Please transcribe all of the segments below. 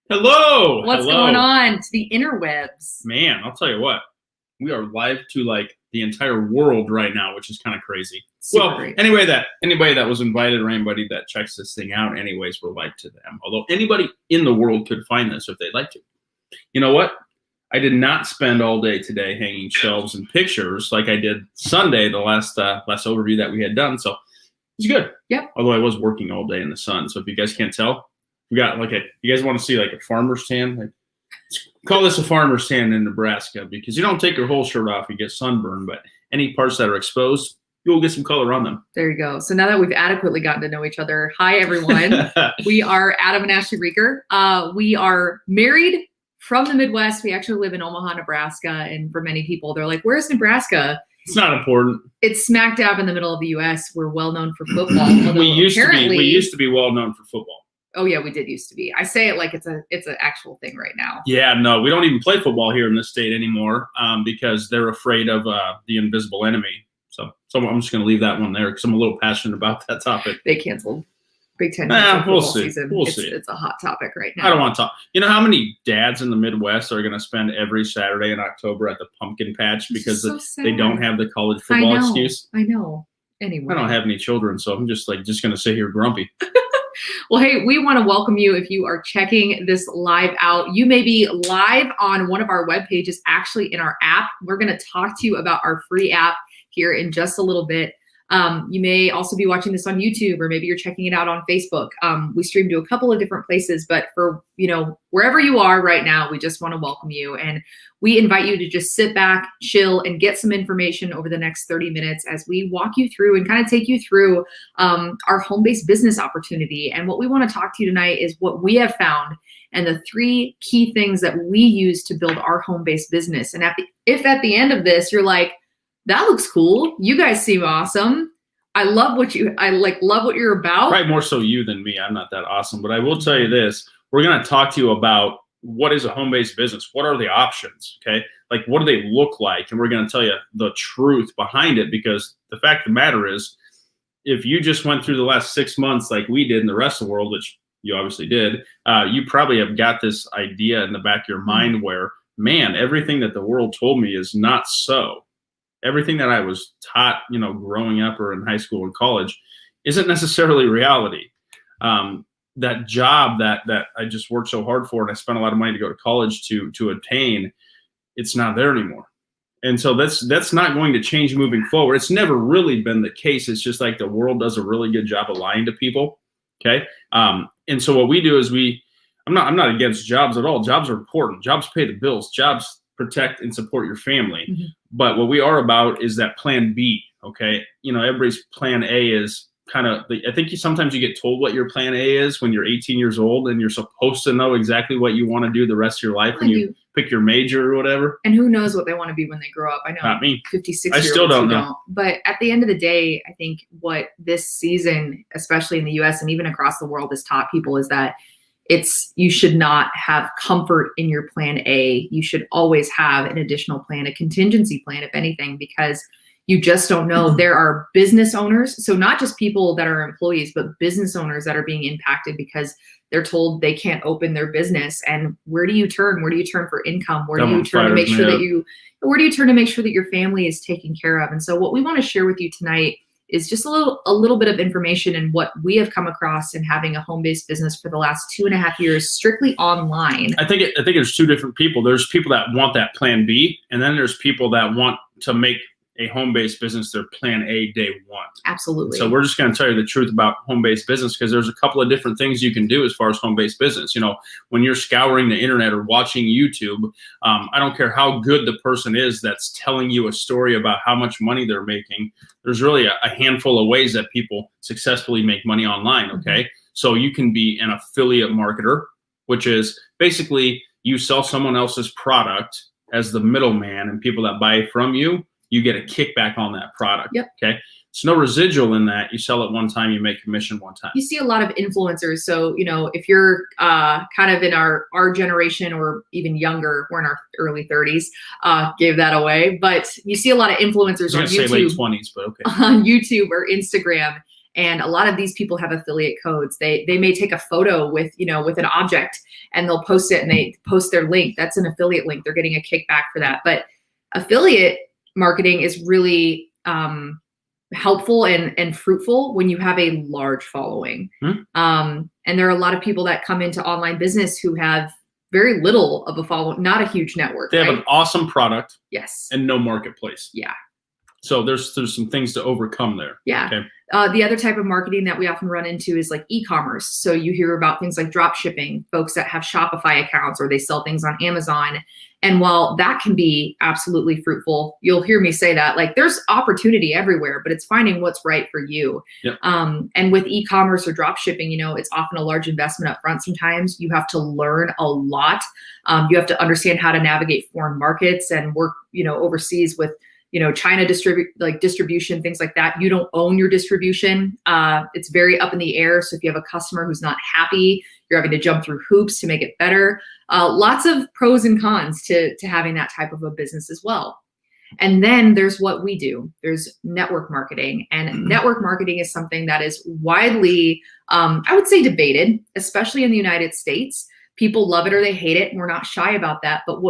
Hello. What's going on to the interwebs? Man, I'll tell you what. We are live to like the entire world right now, which is kind of crazy. Super great. Anyway, that anybody that was invited or anybody that checks this thing out, anyways, we're live to them. Although anybody in the world could find this if they'd like to. You know what? I did not spend all day today hanging shelves and pictures like I did Sunday, the last overview that we had done. So it's good. Yep. Although I was working all day in the sun. So if you guys can't tell, we got you guys want to see like a farmer's tan? Let's call this a farmer's tan in Nebraska because you don't take your whole shirt off, you get sunburned, but any parts that are exposed, you'll get some color on them. There you go. So now that we've adequately gotten to know each other, hi everyone. We are Adam and Ashley Rieger. We are married from the Midwest. We actually live in Omaha, Nebraska. And for many people, they're like, where's Nebraska? It's not important. It's smack dab in the middle of the U.S. We're well known for football. We used to be well known for football. Oh yeah, we did used to be. I say it like it's an actual thing right now. Yeah, no, we don't even play football here in this state anymore because they're afraid of the invisible enemy. So I'm just going to leave that one there because I'm a little passionate about that topic. They canceled Big Ten we'll see. Season. We'll see. It's a hot topic right now. I don't want to talk. You know how many dads in the Midwest are going to spend every Saturday in October at the pumpkin patch because they don't have the college football excuse? I know. Anyway, I don't have any children, so I'm just going to sit here grumpy. Well, hey, we want to welcome you if you are checking this live out. You may be live on one of our web pages, actually in our app. We're going to talk to you about our free app here in just a little bit. You may also be watching this on YouTube, or maybe you're checking it out on Facebook. We stream to a couple of different places, but for, wherever you are right now, we just want to welcome you. And we invite you to just sit back, chill, and get some information over the next 30 minutes as we walk you through and kind of take you through our home-based business opportunity. And what we want to talk to you tonight is what we have found and the 3 key things that we use to build our home-based business. And if at the end of this, you're like, that looks cool. You guys seem awesome. I love what you're about. Probably more so you than me. I'm not that awesome, but I will tell you this. We're going to talk to you about what is a home-based business? What are the options? Okay. Like, what do they look like? And we're going to tell you the truth behind it, because the fact of the matter is, if you just went through the last 6 months like we did in the rest of the world, which you obviously did, you probably have got this idea in the back of your mind where, man, everything that the world told me is not so. Everything that I was taught, growing up or in high school and college isn't necessarily reality. That job that I just worked so hard for and I spent a lot of money to go to college to attain, it's not there anymore. And so that's not going to change moving forward. It's never really been the case. It's just like the world does a really good job of lying to people. Okay. And so what we do is I'm not against jobs at all. Jobs are important. Jobs pay the bills. Jobs protect and support your family. Mm-hmm. But what we are about is that plan B. Okay. Everybody's plan A is kind of, I think sometimes you get told what your plan A is when you're 18 years old and you're supposed to know exactly what you want to do the rest of your life when you pick your major or whatever. And who knows what they want to be when they grow up. I know. Not me. 56 I still don't know. But at the end of the day, I think what this season, especially in the US and even across the world, has taught people is that you should not have comfort in your plan A. You should always have an additional plan, a contingency plan, if anything, because you just don't know. Mm-hmm. There are business owners, so not just people that are employees, but business owners that are being impacted because they're told they can't open their business. And where do you turn? Where do you turn for income? Where do you turn to make sure that your family is taken care of? And so what we want to share with you tonight is just a little bit of information and what we have come across in having a home-based business for the last 2.5 years, strictly online. I think there's 2 different people. There's people that want that plan B, and then there's people that want to make a home-based business their plan A day one. Absolutely. So we're just going to tell you the truth about home-based business because there's a couple of different things you can do as far as home-based business. When you're scouring the internet or watching YouTube, I don't care how good the person is that's telling you a story about how much money they're making. There's really a handful of ways that people successfully make money online, okay? Mm-hmm. So you can be an affiliate marketer, which is basically you sell someone else's product as the middleman, and people that buy from you, you get a kickback on that product. Yep. Okay. It's no residual in that. You sell it one time, you make commission one time. You see a lot of influencers. So, if you're kind of in our generation or even younger, we're in our early 30s, gave that away. But you see a lot of influencers on YouTube. Say late 20s, but okay. On YouTube or Instagram. And a lot of these people have affiliate codes. They may take a photo with, with an object, and they'll post it, and they post their link. That's an affiliate link. They're getting a kickback for that. But affiliate marketing is really helpful and fruitful when you have a large following. And there are a lot of people that come into online business who have very little of a following, not a huge network. They have an awesome product. Yes. And no marketplace. Yeah. So there's some things to overcome there. Yeah. Okay. The other type of marketing that we often run into is like e-commerce. So you hear about things like drop shipping, folks that have Shopify accounts, or they sell things on Amazon. And while that can be absolutely fruitful, you'll hear me say that, like, there's opportunity everywhere, but it's finding what's right for you. Yep. And with e-commerce or drop shipping, it's often a large investment up front. Sometimes you have to learn a lot. You have to understand how to navigate foreign markets and work, overseas with, China distribution, things like that. You don't own your distribution. It's very up in the air. So if you have a customer who's not happy, you're having to jump through hoops to make it better. Lots of pros and cons to having that type of a business as well. And then there's what we do. There's network marketing, and network marketing is something that is widely, I would say, debated, especially in the United States. People love it or they hate it. And we're not shy about that. But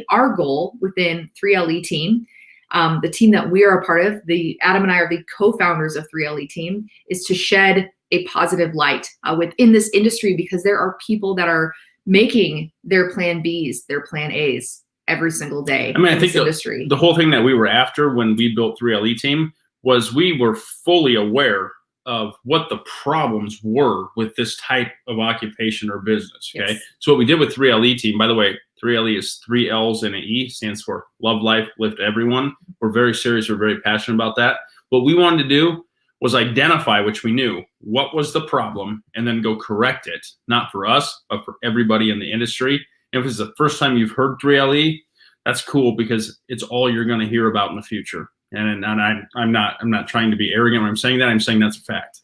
our goal within 3LE team, the team that we are a part of, Adam and I are the co-founders of 3LE team, is to shed a positive light within this industry, because there are people that are making their plan Bs, their plan As every single day. I think the whole thing that we were after when we built 3LE team was we were fully aware of what the problems were with this type of occupation or business. Okay. Yes. So what we did with 3LE team, by the way, 3LE is 3 L's and an E, stands for love, life, lift everyone. We're very serious. We're very passionate about that. What we wanted to do was identify, which we knew, what was the problem, and then go correct it. Not for us, but for everybody in the industry. And if it's the first time you've heard 3LE, that's cool, because it's all you're going to hear about in the future. And I'm not trying to be arrogant when I'm saying that. I'm saying that's a fact.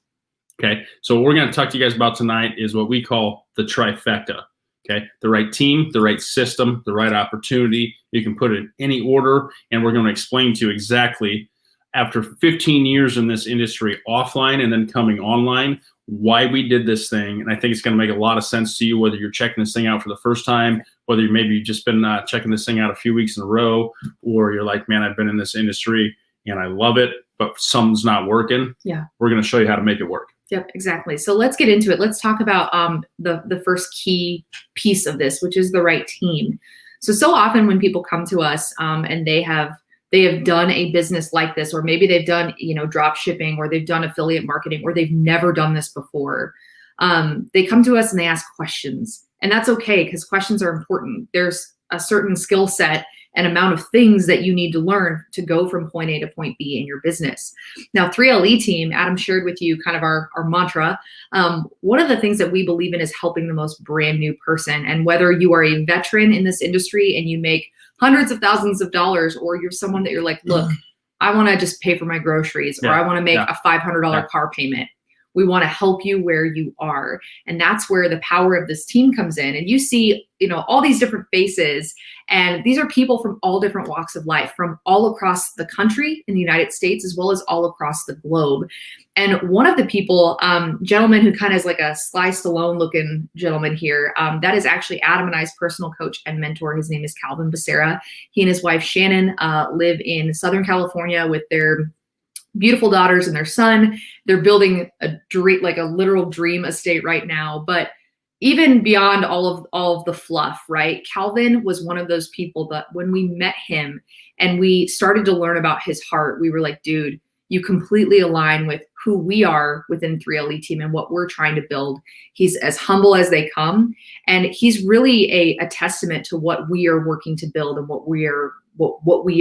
Okay. So what we're going to talk to you guys about tonight is what we call the trifecta. Okay. The right team, the right system, the right opportunity. You can put it in any order, and we're going to explain to you exactly, after 15 years in this industry offline and then coming online, why we did this thing. And I think it's going to make a lot of sense to you, whether you're checking this thing out for the first time, whether you've just been checking this thing out a few weeks in a row, or you're like, man, I've been in this industry and I love it, but something's not working. Yeah. We're going to show you how to make it work. Yep, exactly. So let's get into it. Let's talk about the first key piece of this, which is the right team. So often when people come to us and they have done a business like this, or maybe they've done, drop shipping, or they've done affiliate marketing, or they've never done this before, they come to us and they ask questions. And that's okay, because questions are important. There's a certain skill set and amount of things that you need to learn to go from point A to point B in your business. Now, 3LE team, Adam shared with you kind of our mantra. One of the things that we believe in is helping the most brand new person. And whether you are a veteran in this industry and you make hundreds of thousands of dollars, or you're someone that you're like, look, I want to just pay for my groceries, or I want to make a $500 car payment. We want to help you where you are. And that's where the power of this team comes in. And you see, all these different faces, and these are people from all different walks of life, from all across the country in the United States, as well as all across the globe. And one of the people, gentleman who kind of is like a Sly Stallone looking gentleman here, that is actually Adam and I's personal coach and mentor. His name is Calvin Becerra. He and his wife, Shannon, live in Southern California with their beautiful daughters and their son. They're building a dream, like a literal dream estate right now. But even beyond all of the fluff, right? Calvin was one of those people that when we met him and we started to learn about his heart, we were like, dude, you completely align with who we are within 3LE team and what we're trying to build. He's as humble as they come. And he's really a testament to what we are working to build and what we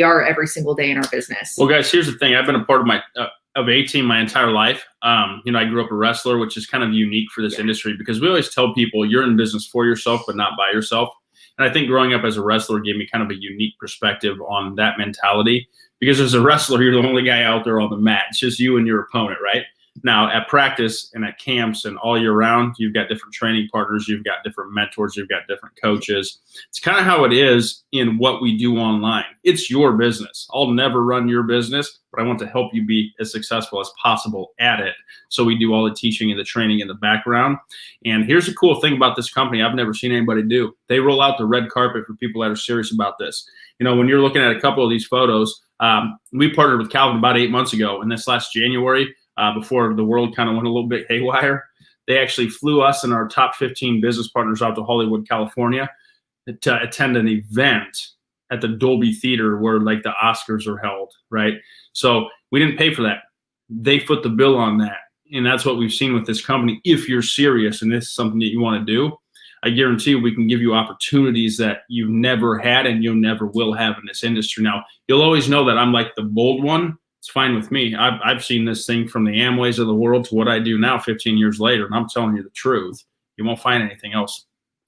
are every single day in our business. Well, guys, here's the thing. I've been a part of of A-Team my entire life. I grew up a wrestler, which is kind of unique for this industry, because we always tell people you're in business for yourself, but not by yourself. And I think growing up as a wrestler gave me kind of a unique perspective on that mentality, because as a wrestler, you're the only guy out there on the mat. It's just you and your opponent, right? Now at practice and at camps and all year round, you've got different training partners, you've got different mentors, you've got different coaches. It's kind of how it is in what we do online. It's your business. I'll never run your business, but I want to help you be as successful as possible at it. So we do all the teaching and the training in the background. And here's a cool thing about this company I've never seen anybody do. They roll out the red carpet for people that are serious about this. You know, when you're looking at a couple of these photos, we partnered with Calvin about 8 months ago, and this last January, before the world kind of went a little bit haywire, they actually flew us and our top 15 business partners out to Hollywood, California to attend an event at the Dolby Theater where like the Oscars are held, right? So we didn't pay for that. They foot the bill on that. And that's what we've seen with this company. If you're serious and this is something that you want to do, I guarantee you we can give you opportunities that you've never had and you'll never will have in this industry. Now, you'll always know that I'm like the bold one. It's fine with me. I've seen this thing from the Amways of the world to what I do now 15 years later, and I'm telling you the truth. You won't find anything else.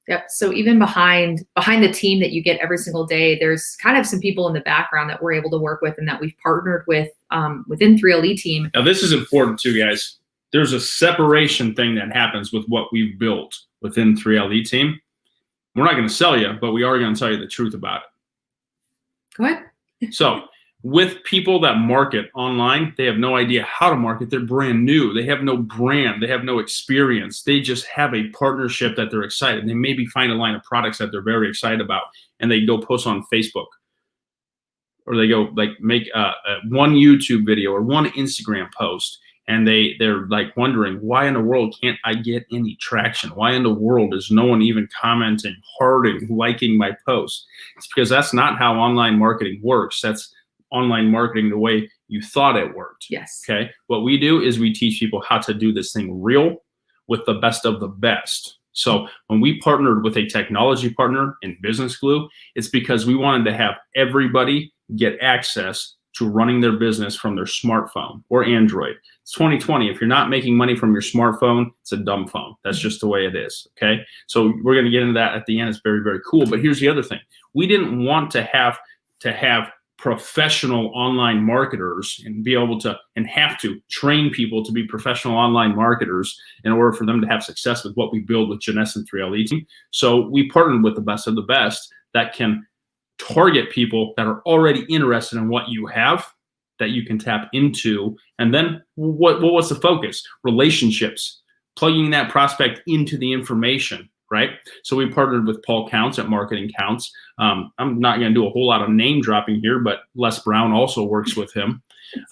Yep. So even behind the team that you get every single day, there's kind of some people in the background that we're able to work with and that we've partnered with within 3LE team. Now, this is important too, guys. There's a separation thing that happens with what we've built within 3LE team. We're not going to sell you, but we are going to tell you the truth about it. Go ahead. So with people that market online, they have no idea how to market. They're brand new. They have no brand. They have no experience. They just have a partnership that they're excited. They maybe find a line of products that they're very excited about, and they go post on Facebook, or they go like make one YouTube video or one Instagram post, and they're like wondering, why in the world can't I get any traction? Why in the world is no one even commenting, hearting, liking my post? It's because that's not how online marketing works. That's online marketing the way you thought it worked. Yes. Okay. What we do is we teach people how to do this thing real with the best of the best. So when we partnered with a technology partner in Business Glue, it's because we wanted to have everybody get access to running their business from their smartphone or Android. It's 2020. If you're not making money from your smartphone, it's a dumb phone. That's just the way it is. Okay. So we're going to get into that at the end. It's very, very cool. But here's the other thing. We didn't want to have professional online marketers and be able to and have to train people to be professional online marketers in order for them to have success with what we build with Janess and 3LE team. So we partnered with the best of the best that can target people that are already interested in what you have that you can tap into. And then what's the focus? Relationships, plugging that prospect into the information. Right. So we partnered with Paul Counts at Marketing Counts. I'm not going to do a whole lot of name dropping here, but Les Brown also works with him.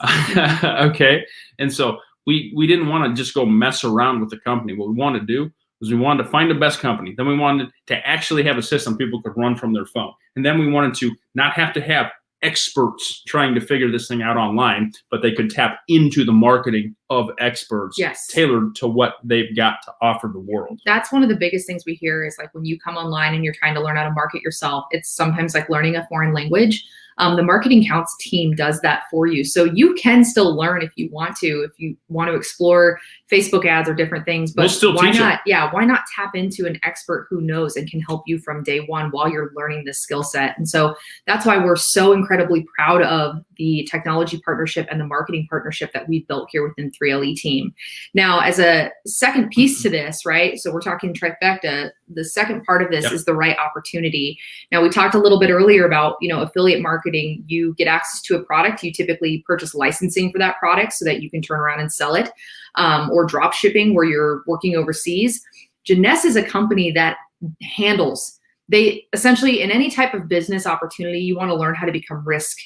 Okay. And so we didn't want to just go mess around with the company. What we wanted to do was we wanted to find the best company. Then we wanted to actually have a system people could run from their phone. And then we wanted to not have to have experts trying to figure this thing out online, but they could tap into the marketing of experts. Yes. Tailored to what they've got to offer the world. That's one of the biggest things we hear is like when you come online and you're trying to learn how to market yourself, it's sometimes like learning a foreign language. The Marketing Counts team does that for you. So you can still learn if you want to explore Facebook ads or different things, but we'll still why teach not? Yeah. Why not tap into an expert who knows and can help you from day one while you're learning this skill set? And so that's why we're so incredibly proud of the technology partnership and the marketing partnership that we've built here within 3LE team. Now, as a second piece to this, right? So we're talking trifecta. The second part of this is the right opportunity. Now, we talked a little bit earlier about, affiliate marketing. You get access to a product. You typically purchase licensing for that product so that you can turn around and sell it, or drop shipping where you're working overseas. Janess is a company that handles, they essentially in any type of business opportunity, you want to learn how to become risk,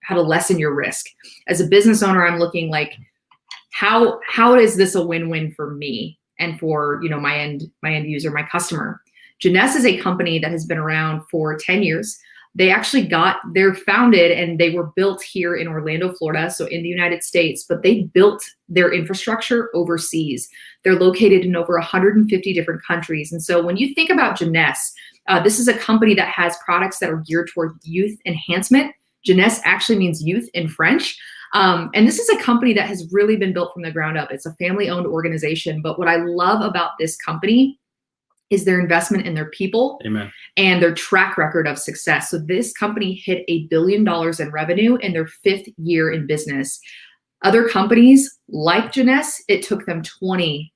how to lessen your risk. As a business owner, I'm looking like, how is this a win-win for me and for, my end user, my customer? Janess is a company that has been around for 10 years. They're founded and they were built here in Orlando, Florida, so in the United States, but they built their infrastructure overseas. They're located in over 150 different countries. And so when you think about Janess, this is a company that has products that are geared toward youth enhancement. Janess actually means youth in French. And this is a company that has really been built from the ground up. It's a family-owned organization. But what I love about this company is their investment in their people. Amen. And their track record of success. So this company hit $1 billion in revenue in their 5th year in business. Other companies like Jeunesse, it took them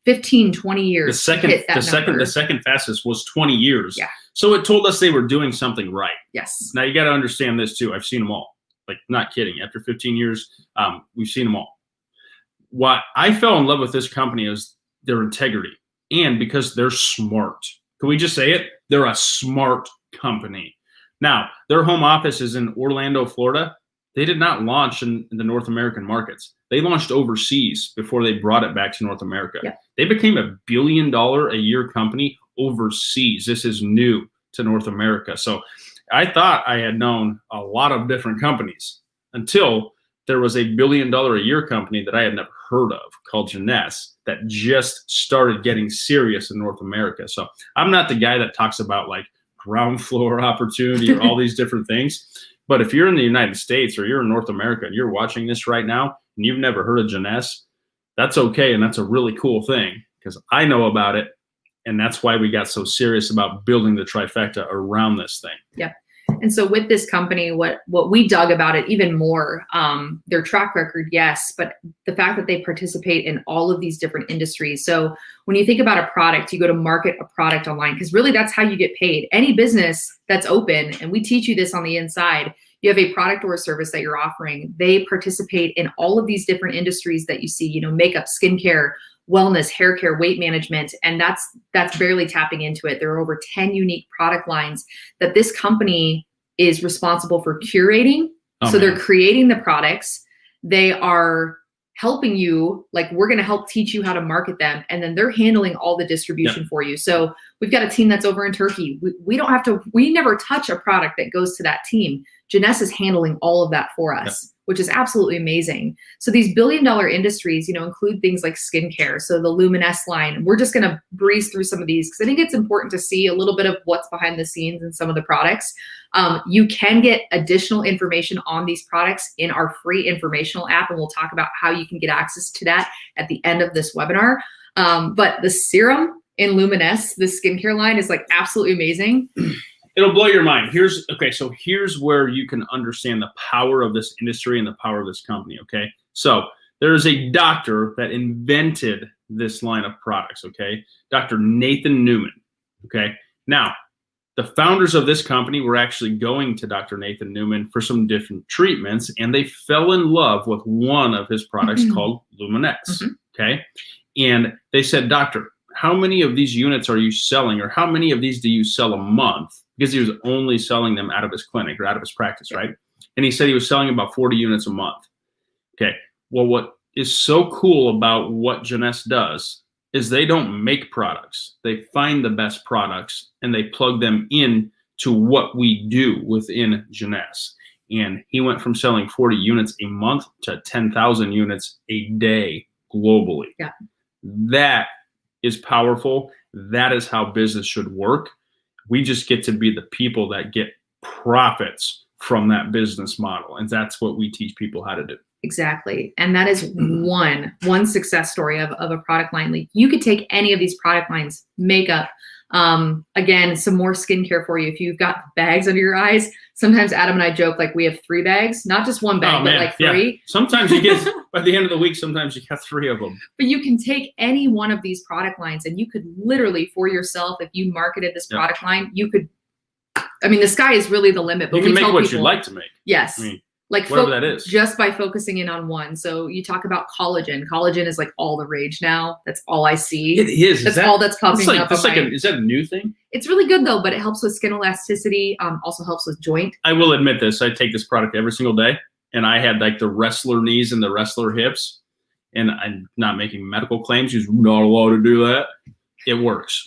15, 20 years to hit that number. The second fastest was 20 years. Yeah. So it told us they were doing something right. Yes. Now you got to understand this too. I've seen them all. Like, not kidding. After 15 years, we've seen them all. What I fell in love with this company is their integrity, and because they're smart. Can we just say it? They're a smart company. Now, their home office is in Orlando, Florida. They did not launch in the North American markets. They launched overseas before they brought it back to North America. Yeah. They became $1 billion a year company overseas. This is new to North America. So I thought I had known a lot of different companies until there was $1 billion a year company that I had never heard of called Jeunesse that just started getting serious in North America. So I'm not the guy that talks about like ground floor opportunity or all these different things. But if you're in the United States or you're in North America and you're watching this right now and you've never heard of Jeunesse, that's okay. And that's a really cool thing because I know about it. And that's why we got so serious about building the trifecta around this thing. Yeah. And so with this company, what we dug about it even more, their track record, yes, but the fact that they participate in all of these different industries. So when you think about a product, you go to market a product online because really that's how you get paid. Any business that's open, and we teach you this on the inside, you have a product or a service that you're offering. They participate in all of these different industries that you see, makeup, skincare, wellness, hair care, weight management, and that's barely tapping into it. There are over 10 unique product lines that this company is responsible for curating. So they're creating the products. They are helping you, like we're going to help teach you how to market them. And then they're handling all the distribution for you. So we've got a team that's over in Turkey. We never touch a product that goes to that team. Jeunesse is handling all of that for us, which is absolutely amazing. So these $1 billion industries, include things like skincare. So the Luminesse line, we're just going to breeze through some of these because I think it's important to see a little bit of what's behind the scenes in some of the products. You can get additional information on these products in our free informational app, and we'll talk about how you can get access to that at the end of this webinar. But the serum in Luminesse, the skincare line, is like absolutely amazing. It'll blow your mind. Here's where you can understand the power of this industry and the power of this company, okay? So there's a doctor that invented this line of products, okay? Dr. Nathan Newman, okay? Now, the founders of this company were actually going to Dr. Nathan Newman for some different treatments, and they fell in love with one of his products called Luminesse, okay? And they said, doctor, how many of these units are you selling, or how many of these do you sell a month? Because he was only selling them out of his clinic or out of his practice, right? And he said he was selling about 40 units a month. Okay, well, what is so cool about what Jeunesse does is they don't make products. They find the best products and they plug them in to what we do within Jeunesse. And he went from selling 40 units a month to 10,000 units a day globally. Yeah. That is powerful. That is how business should work. We just get to be the people that get profits from that business model. And that's what we teach people how to do. Exactly. And that is one success story of a product line. Like you could take any of these product lines, makeup, again, some more skincare for you. If you've got bags under your eyes, sometimes Adam and I joke like we have 3 bags, not just one bag, but like 3. Yeah. Sometimes you get, by the end of the week, sometimes you have 3 of them. But you can take any one of these product lines and you could literally for yourself, if you marketed this product line, you could, the sky is really the limit. But you can make what you like to make. Yes. Like whatever that is. Just by focusing in on one. So you talk about collagen. Collagen is like all the rage now. That's all I see. It is. That's all that's popping up. Is that a new thing? It's really good though, but it helps with skin elasticity. Also helps with joint. I will admit this. I take this product every single day, and I had like the wrestler knees and the wrestler hips, and I'm not making medical claims. You're not allowed to do that. It works.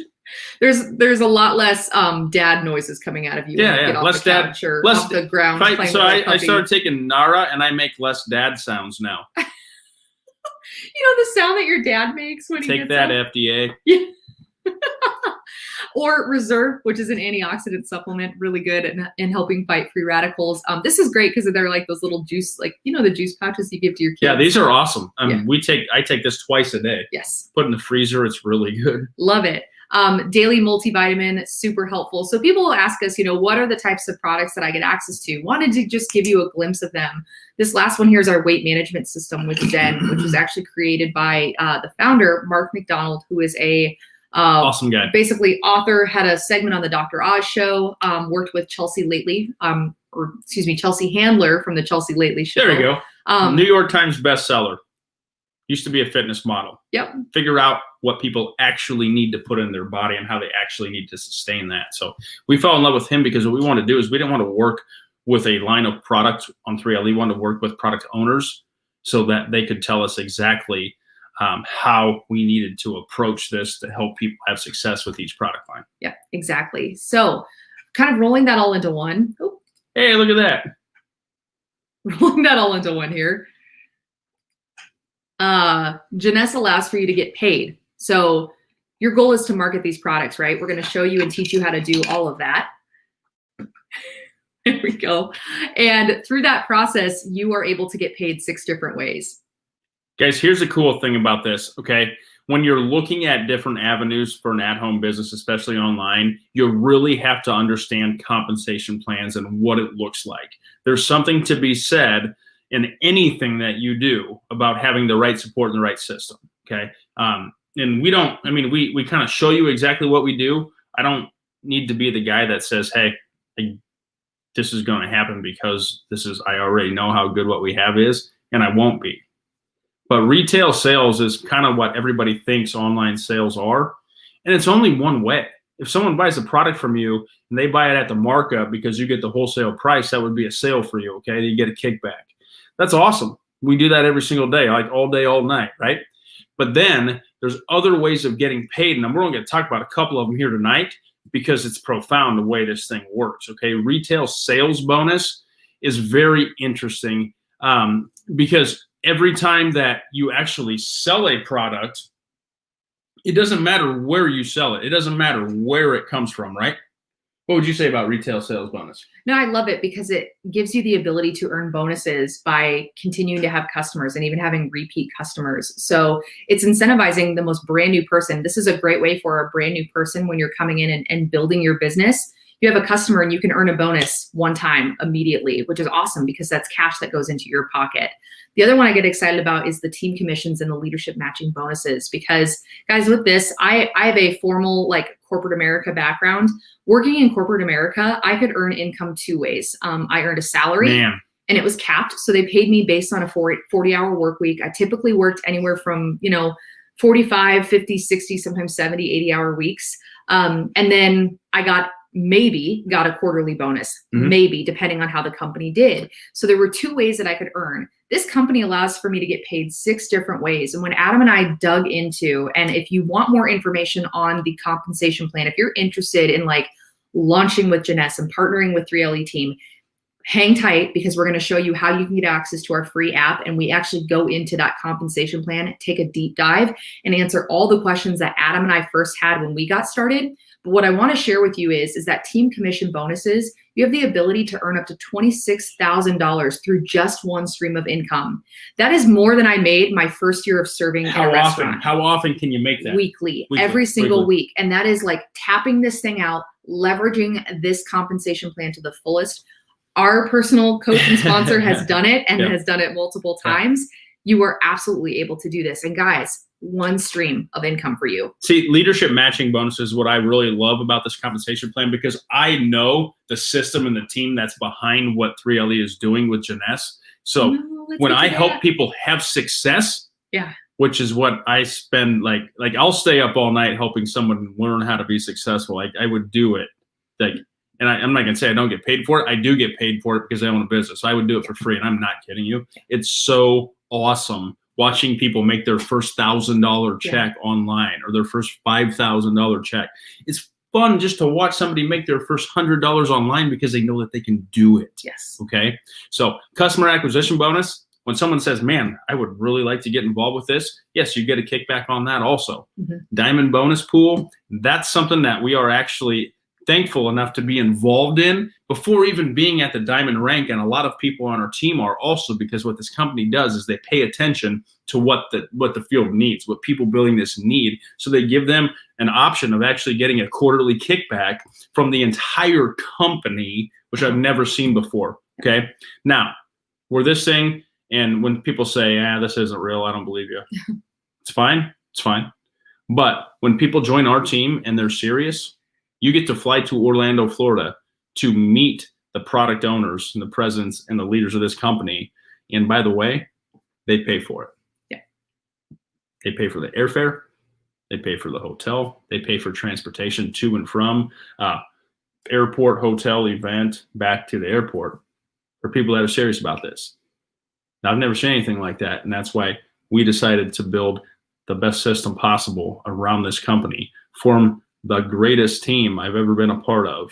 There's a lot less dad noises coming out of you. Yeah, when you get off less the couch or off the ground. So I started taking Nara, and I make less dad sounds now. The sound that your dad makes when he take gets that up? FDA. Yeah. Or Reserve, which is an antioxidant supplement, really good in helping fight free radicals. This is great because they're like those little juice, like the juice pouches you give to your kids. Yeah, these are awesome. I take this twice a day. Yes. Put in the freezer. It's really good. Love it. Daily multivitamin, super helpful. So people will ask us, what are the types of products that I get access to? Wanted to just give you a glimpse of them. This last one here is our weight management system with Zen, which was actually created by the founder, Mark McDonald, who is a awesome guy. Basically author, had a segment on the Dr. Oz show, worked with Chelsea Lately, Chelsea Handler from the Chelsea Lately show. There you go. New York Times bestseller. Used to be a fitness model. Yep. Figure out what people actually need to put in their body and how they actually need to sustain that. So we fell in love with him because what we want to do is we didn't want to work with a line of product on 3LE. We wanted to work with product owners so that they could tell us exactly how we needed to approach this to help people have success with each product line. Yeah, exactly. So kind of rolling that all into one. Oh. Hey, look at that. Rolling that all into one here. Janessa allows for you to get paid. So your goal is to market these products, right? We're going to show you and teach you how to do all of that. There we go. And through that process, you are able to get paid 6 different ways. Guys, here's the cool thing about this, okay? When you're looking at different avenues for an at-home business, especially online, you really have to understand compensation plans and what it looks like. There's something to be said in anything that you do about having the right support and the right system, okay? And we don't, we kind of show you exactly what we do. I don't need to be the guy that says, hey, this is going to happen because I already know how good what we have is, and I won't be. But retail sales is kind of what everybody thinks online sales are. And it's only one way. If someone buys a product from you and they buy it at the markup because you get the wholesale price, that would be a sale for you, okay? You get a kickback. That's awesome. We do that every single day, like all day, all night, right? But then there's other ways of getting paid. And we're only going to talk about a couple of them here tonight because it's profound the way this thing works, okay? Retail sales bonus is very interesting because every time that you actually sell a product, it doesn't matter where you sell it. It doesn't matter where it comes from, right? What would you say about retail sales bonus? No, I love it because it gives you the ability to earn bonuses by continuing to have customers and even having repeat customers. So it's incentivizing the most brand new person. This is a great way for a brand new person when you're coming in and building your business. You have a customer and you can earn a bonus one time immediately, which is awesome because that's cash that goes into your pocket. The other one I get excited about is the team commissions and the leadership matching bonuses because, guys, with this, I have a formal corporate America background. Working in corporate America, I could earn income 2 ways. I earned a salary and it was capped. So they paid me based on a 40-hour work week. I typically worked anywhere from, 45, 50, 60, sometimes 70, 80-hour weeks. And then I got a quarterly bonus, maybe, depending on how the company did. So there were 2 ways that I could earn. This company allows for me to get paid 6 different ways. And when Adam and I dug into, and if you want more information on the compensation plan, if you're interested in launching with Janessa and partnering with 3LE team, hang tight because we're going to show you how you can get access to our free app. And we actually go into that compensation plan, take a deep dive, and answer all the questions that Adam and I first had when we got started. But what I want to share with you is that team commission bonuses, you have the ability to earn up to $26,000 through just one stream of income. That is more than I made my first year of serving in a restaurant. How often can you make that? Weekly, every single week. And that is tapping this thing out, leveraging this compensation plan to the fullest. Our personal coach and sponsor has done it and has done it multiple times. You are absolutely able to do this. And guys, one stream of income for you. See, leadership matching bonuses is what I really love about this compensation plan because I know the system and the team that's behind what 3LE is doing with Janessa. So when I help people have success, which is what I spend, I'll stay up all night helping someone learn how to be successful. I would do it. And I'm not going to say I don't get paid for it. I do get paid for it because I own a business. I would do it for free, and I'm not kidding you. It's so awesome watching people make their first $1,000 check online or their first $5,000 check. It's fun just to watch somebody make their first $100 online because they know that they can do it. Yes. Okay. So customer acquisition bonus, when someone says, man, I would really like to get involved with this. Yes, you get a kickback on that also. Diamond bonus pool. That's something that we are actually thankful enough to be involved in before even being at the diamond rank. And a lot of people on our team are also, because what this company does is they pay attention to what the field needs, what people building this need. So they give them an option of actually getting a quarterly kickback from the entire company, which I've never seen before. Okay. Now, we're this thing, and when people say, this isn't real, I don't believe you. It's fine. It's fine. But when people join our team and they're serious, you get to fly to Orlando, Florida to meet the product owners and the presidents and the leaders of this company. And by the way, they pay for it. Yeah. They pay for the airfare. They pay for the hotel. They pay for transportation to and from airport, hotel, event, back to the airport for people that are serious about this. Now, I've never seen anything like that. And that's why we decided to build the best system possible around this company, form the greatest team I've ever been a part of,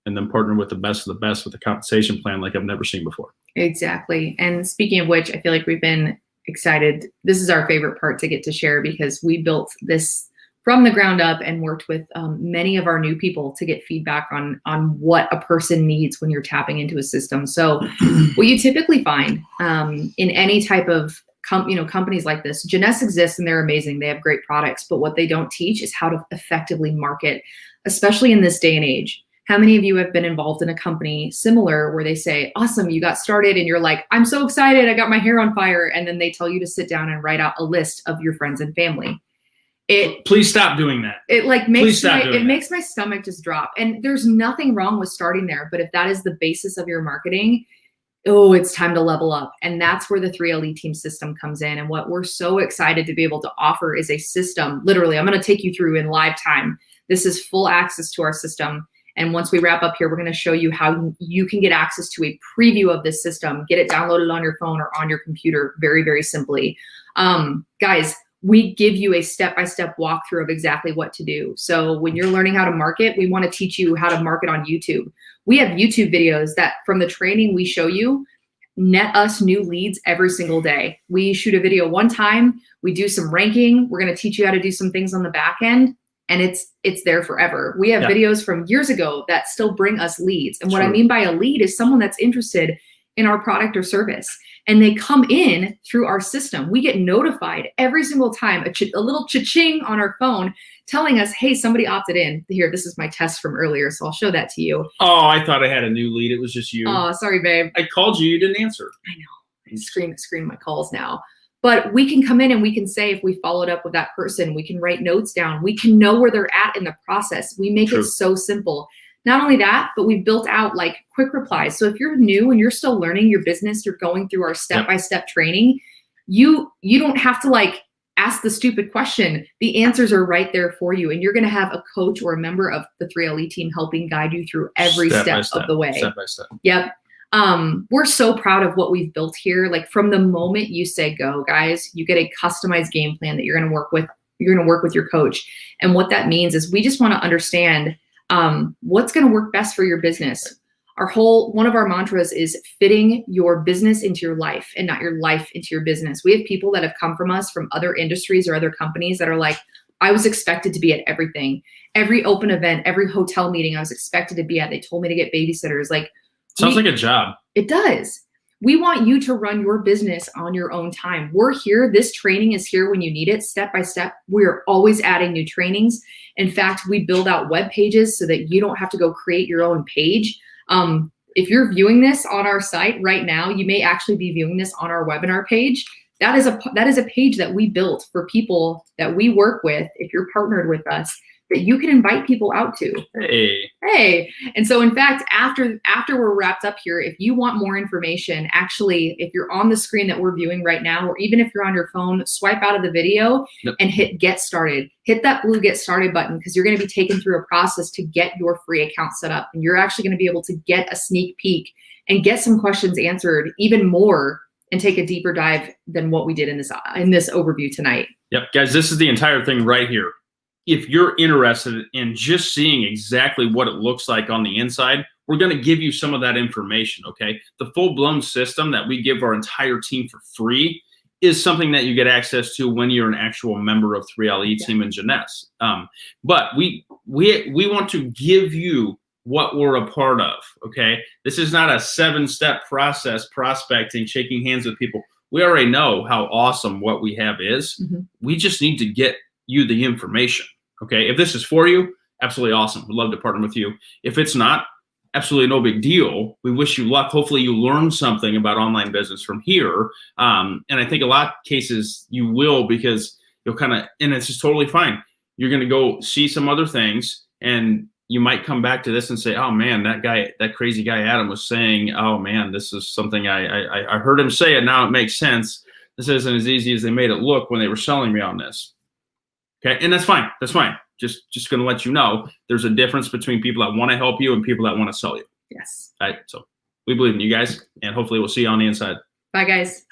and then partner with the best of the best with a compensation plan like I've never seen before. Exactly. And speaking of which, I feel like we've been excited. This is our favorite part to get to share because we built this from the ground up and worked with many of our new people to get feedback on what a person needs when you're tapping into a system. So what you typically find in any type of companies like this, Jeunesse exists and they're amazing. They have great products, but what they don't teach is how to effectively market, especially in this day and age. How many of you have been involved in a company similar where they say, awesome, you got started and you're like, I'm so excited, I got my hair on fire. And then they tell you to sit down and write out a list of your friends and family. Please stop doing that. It like makes my stomach just drop. And there's nothing wrong with starting there, but if that is the basis of your marketing, it's time to level up. And that's where the 3LE team system comes in. And what we're so excited to be able to offer is a system. Literally, I'm going to take you through in live time. This is full access to our system. And once we wrap up here, we're going to show you how you can get access to a preview of this system, get it downloaded on your phone or on your computer very, very simply. Guys, we give you a step-by-step walkthrough of exactly what to do. So when you're learning how to market, we want to teach you how to market on YouTube. We have YouTube videos that from the training we show you, net us new leads every single day. We shoot a video one time, we do some ranking, we're going to teach you how to do some things on the back end, and it's there forever. We have videos from years ago that still bring us leads. And what I mean by a lead is someone that's interested in our product or service. And they come in through our system. We get notified every single time, a little cha-ching on our phone telling us, hey, somebody opted in. Here, this is my test from earlier, so I'll show that to you. Oh, I thought I had a new lead. It was just you. Oh, sorry, babe. I called you. You didn't answer. I know. I screen my calls now. But we can come in and we can say if we followed up with that person, we can write notes down. We can know where they're at in the process. We make it so simple. Not only that, but we've built out like quick replies. So if you're new and you're still learning your business, you're going through our step-by-step training, you don't have to like ask the stupid question. The answers are right there for you. And you're going to have a coach or a member of the 3LE team helping guide you through every step of the way. Step by step. Yep. We're so proud of what we've built here. Like from the moment you say go, guys, you get a customized game plan that you're going to work with. You're going to work with your coach. And what that means is we just want to understand what's going to work best for your business. One of our mantras is fitting your business into your life and not your life into your business. We have people that have come from us from other industries or other companies that are like, I was expected to be at everything, every open event, every hotel meeting I was expected to be at. They told me to get babysitters. Like, sounds like a job. It does. We want you to run your business on your own time. We're here. This training is here when you need it, step by step. We're always adding new trainings. In fact, we build out web pages so that you don't have to go create your own page. If you're viewing this on our site right now, you may actually be viewing this on our webinar page. That is a page that we built for people that we work with, if you're partnered with us, that you can invite people out to. Hey. And so in fact, after we're wrapped up here, if you want more information, actually, if you're on the screen that we're viewing right now, or even if you're on your phone, swipe out of the video and hit get started. Hit that blue get started button because you're going to be taken through a process to get your free account set up. And you're actually going to be able to get a sneak peek and get some questions answered even more and take a deeper dive than what we did in this overview tonight. Yep, guys, this is the entire thing right here. If you're interested in just seeing exactly what it looks like on the inside, we're going to give you some of that information, okay? The full-blown system that we give our entire team for free is something that you get access to when you're an actual member of 3LE team and Jeunesse. But we want to give you what we're a part of, okay? This is not a 7-step process, prospecting, shaking hands with people. we already know how awesome what we have is. Mhm. We just need to get you the information. Okay. If this is for you, absolutely awesome. We'd love to partner with you. If it's not, absolutely no big deal. We wish you luck. Hopefully you learn something about online business from here. And I think a lot of cases you will, because you'll kind of, and it's just totally fine. You're going to go see some other things, and you might come back to this and say, oh man, that crazy guy Adam was saying, oh man, this is something I heard him say it. Now it makes sense. This isn't as easy as they made it look when they were selling me on this. Okay. And that's fine. That's fine. Just going to let you know there's a difference between people that want to help you and people that want to sell you. Yes. Right. So we believe in you guys, and hopefully we'll see you on the inside. Bye, guys.